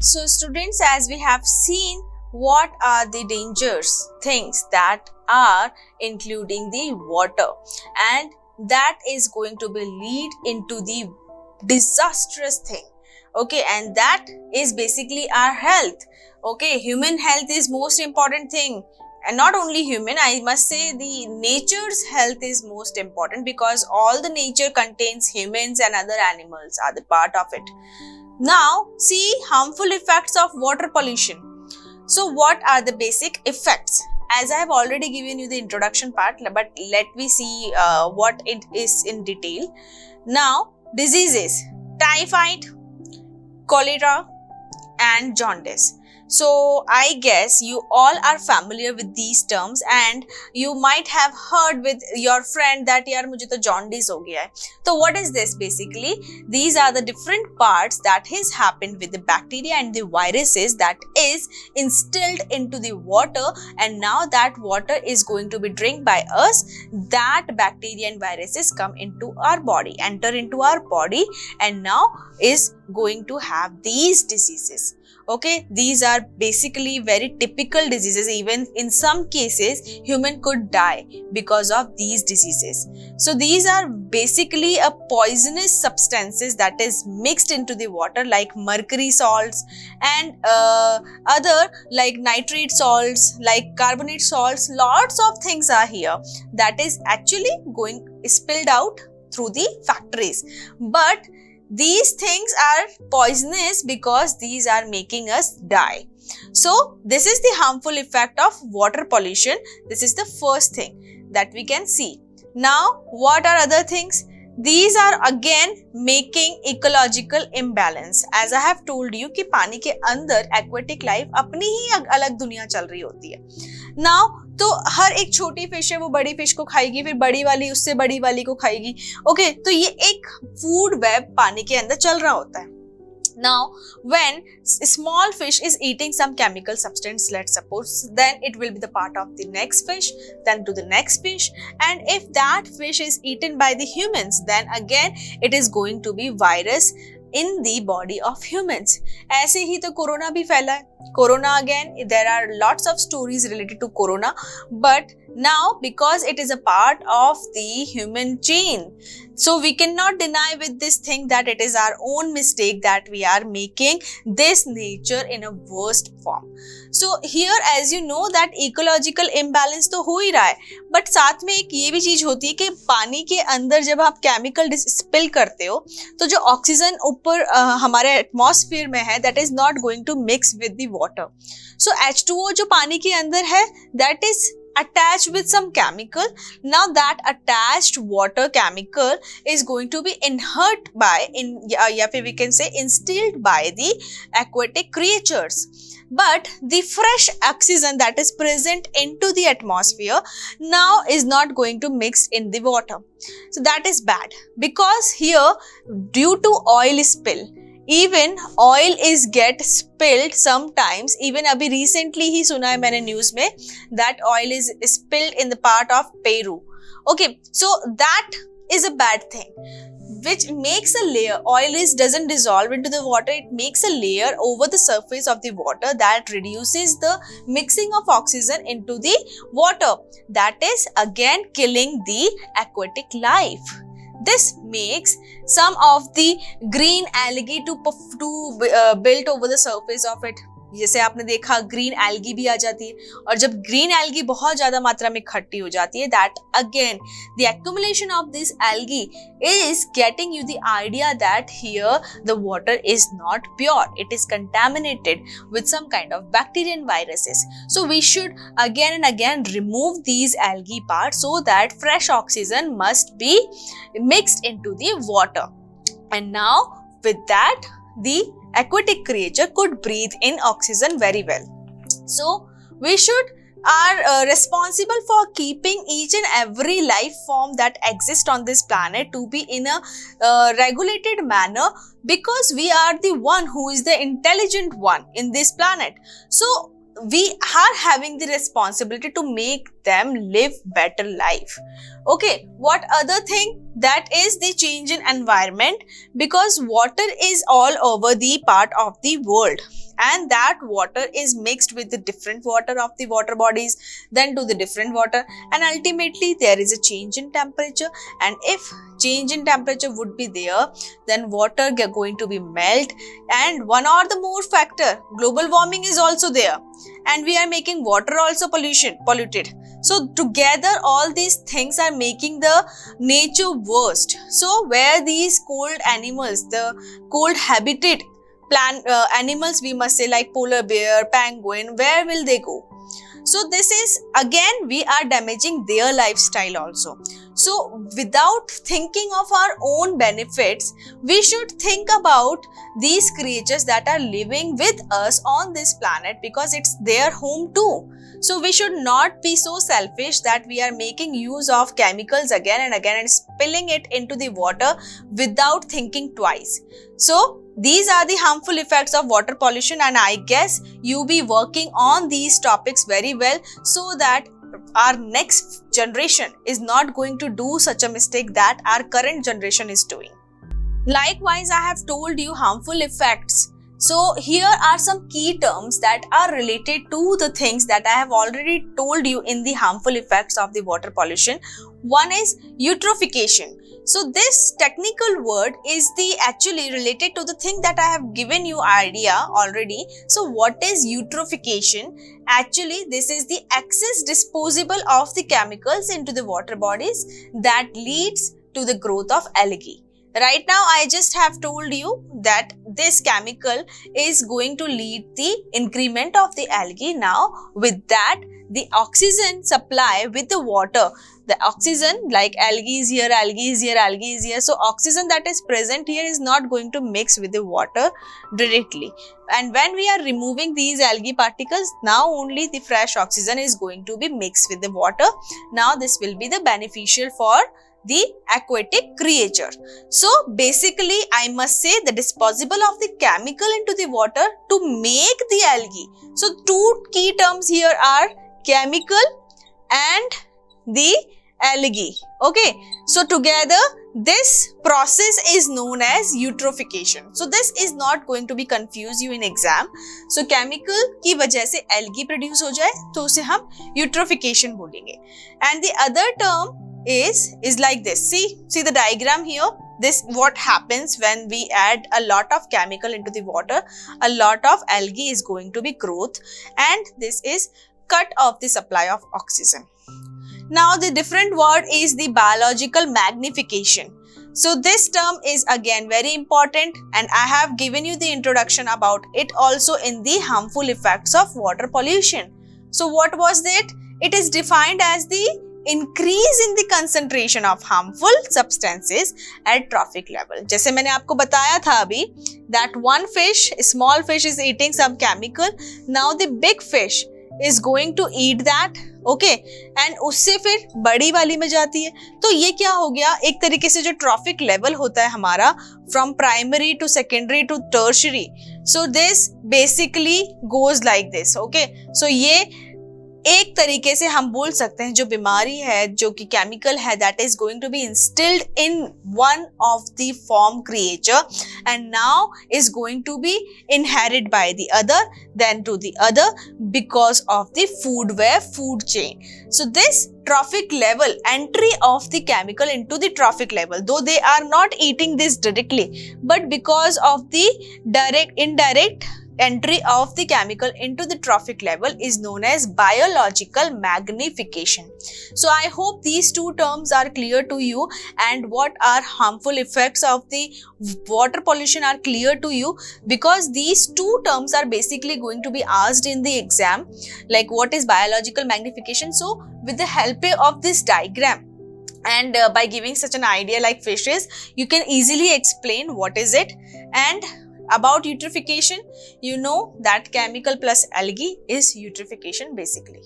So students, as we have seen, what are the dangerous things that are including the water, and that is going to be lead into the disastrous thing. Okay, and that is basically our health. Okay, human health is most important thing, and not only human, I must say the nature's health is most important, because all the nature contains humans and other animals are the part of it. Now see harmful effects of water pollution. So what are the basic effects? As I have already given you the introduction part, but let me see what it is in detail. Now diseases: typhoid, cholera and jaundice. So I guess you all are familiar with these terms, and you might have heard with your friend that yaar mujhe to jaundice ho gaya hai. So what is this? Basically, these are the different parts that has happened with the bacteria and the viruses that is instilled into the water, and now that water is going to be drank by us. That bacteria and viruses come into our body, enter into our body, and now is going to have these diseases. Okay, these are basically very typical diseases. Even in some cases, human could die because of these diseases. So these are basically a poisonous substances that is mixed into the water, like mercury salts and other like nitrate salts, like carbonate salts. Lots of things are here that is actually going spilled out through the factories. But these things are poisonous because these are making us die. So this is the harmful effect of water pollution. This is the first thing that we can see. Now what are other things? These are again making ecological imbalance. As I have told you कि पानी के अंदर aquatic life अपनी ही अलग दुनिया चल रही होती है. Now तो हर एक छोटी फिश है वो बड़ी फिश को खाएगी, फिर बड़ी वाली उससे बड़ी वाली को खाएगी. ओके, तो ये एक फूड वेब पानी के अंदर चल रहा होता है. Now, when small fish is eating some chemical substance, let's suppose, then it will be the part of the next fish, then to the next fish, and if that fish is eaten by the humans, then again it is going to be virus in the body of humans. ऐसे ही तो corona भी फैला है. Corona, again, there are lots of stories related to corona, but now because it is a part of the human chain, so we cannot deny with this thing that it is our own mistake that we are making this nature in a worst form. So here, as you know, that ecological imbalance तो हो ही रहा है, but साथ में एक ये भी चीज होती है कि पानी के अंदर जब आप केमिकल स्पिल करते हो तो जो ऑक्सीजन ऊपर हमारे एटमॉस्फेयर में है, that is not going to mix with the water. So H2O जो पानी के अंदर है, that is attached with some chemical. Now that attached water chemical is going to be inhaled by, या फिर we can say instilled by the aquatic creatures. But the fresh oxygen that is present into the atmosphere now is not going to mix in the water. So that is bad, because here due to oil spill, even oil is get spilled sometimes. Even अभी recently ही सुना है मैंने news में that oil is spilled in the part of Peru. Okay, so that is a bad thing, which makes a layer. Oil doesn't dissolve into the water. It makes a layer over the surface of the water that reduces the mixing of oxygen into the water. That is again killing the aquatic life. This makes some of the green algae to build over the surface of it. जैसे आपने देखा green algae भी आ जाती है, और जब green algae बहुत ज्यादा मात्रा में इकट्ठी हो जाती है, that again the accumulation of this algae is getting you the idea that here the water is not pure. It is contaminated with some kind of bacteria and viruses. So we should again and again remove these algae parts so that fresh oxygen must be mixed into the water. And now with that, the aquatic creature could breathe in oxygen very well. So we are responsible for keeping each and every life form that exists on this planet to be in a regulated manner, because we are the one who is the intelligent one in this planet. So we are having the responsibility to make them live better life. Okay, what other thing? That is the change in environment, because water is all over the part of the world, and that water is mixed with the different water of the water bodies, then to the different water, and ultimately there is a change in temperature. And if change in temperature would be there, then water going to be melt, and one or the more factor, global warming is also there, and we are making water also polluted. So together all these things are making the nature worst. So where these cold animals, the cold habitat animals, we must say, like polar bear, penguin, where will they go? So this is again, we are damaging their lifestyle also. So without thinking of our own benefits, we should think about these creatures that are living with us on this planet, because it's their home too. So we should not be so selfish that we are making use of chemicals again and again and spilling it into the water without thinking twice. So these are the harmful effects of water pollution, and I guess you be working on these topics very well, so that our next generation is not going to do such a mistake that our current generation is doing. Likewise, I have told you harmful effects. So here are some key terms that are related to the things that I have already told you in the harmful effects of the water pollution. One is eutrophication. So this technical word is actually related to the thing that I have given you idea already. So what is eutrophication? Actually, this is the excess disposal of the chemicals into the water bodies that leads to the growth of algae. Right now, I just have told you that this chemical is going to lead the increment of the algae. Now, with that, the oxygen supply with the water, the oxygen, like algae is here, algae is here, algae is here. So, oxygen that is present here is not going to mix with the water directly. And when we are removing these algae particles, now only the fresh oxygen is going to be mixed with the water. Now, this will be the beneficial for the aquatic creature. So basically, I must say the disposal of the chemical into the water to make the algae. So two key terms here are chemical and the algae. Okay. So together this process is known as eutrophication. So this is not going to be confuse you in exam. So chemical की वजह से algae produce हो जाए तो उसे हम eutrophication बोलेंगे. And the other term is like this. See the diagram here. This what happens when we add a lot of chemical into the water. A lot of algae is going to be growth, and this is cut off the supply of oxygen. Now the different word is the biological magnification. So this term is again very important, and I have given you the introduction about it also in the harmful effects of water pollution. So what was it? It is defined as the increase in the concentration of harmful substances at trophic level. जैसे मैंने आपको बताया था अभी that one fish, small fish is eating some chemical. Now the big fish is going to eat that. Okay, and उससे फिर बड़ी वाली में जाती है. तो ये क्या हो गया? एक तरीके से जो ट्रॉफिक लेवल होता है हमारा from primary to secondary to tertiary. So this basically goes like this. Okay, so ये एक तरीके से हम बोल सकते हैं जो बीमारी है, जो कि केमिकल है, that is going to be instilled in one of the form creature and now is going to be inherited by the other, then to the other because of the food chain. So this trophic level, entry of the chemical into the trophic level, though they are not eating this directly, but because of the indirect entry of the chemical into the trophic level is known as biological magnification. So I hope these two terms are clear to you, and what are harmful effects of the water pollution are clear to you, because these two terms are basically going to be asked in the exam, like what is biological magnification. So with the help of this diagram and by giving such an idea like fishes, you can easily explain what is it. And about eutrophication, you know that chemical plus algae is eutrophication basically.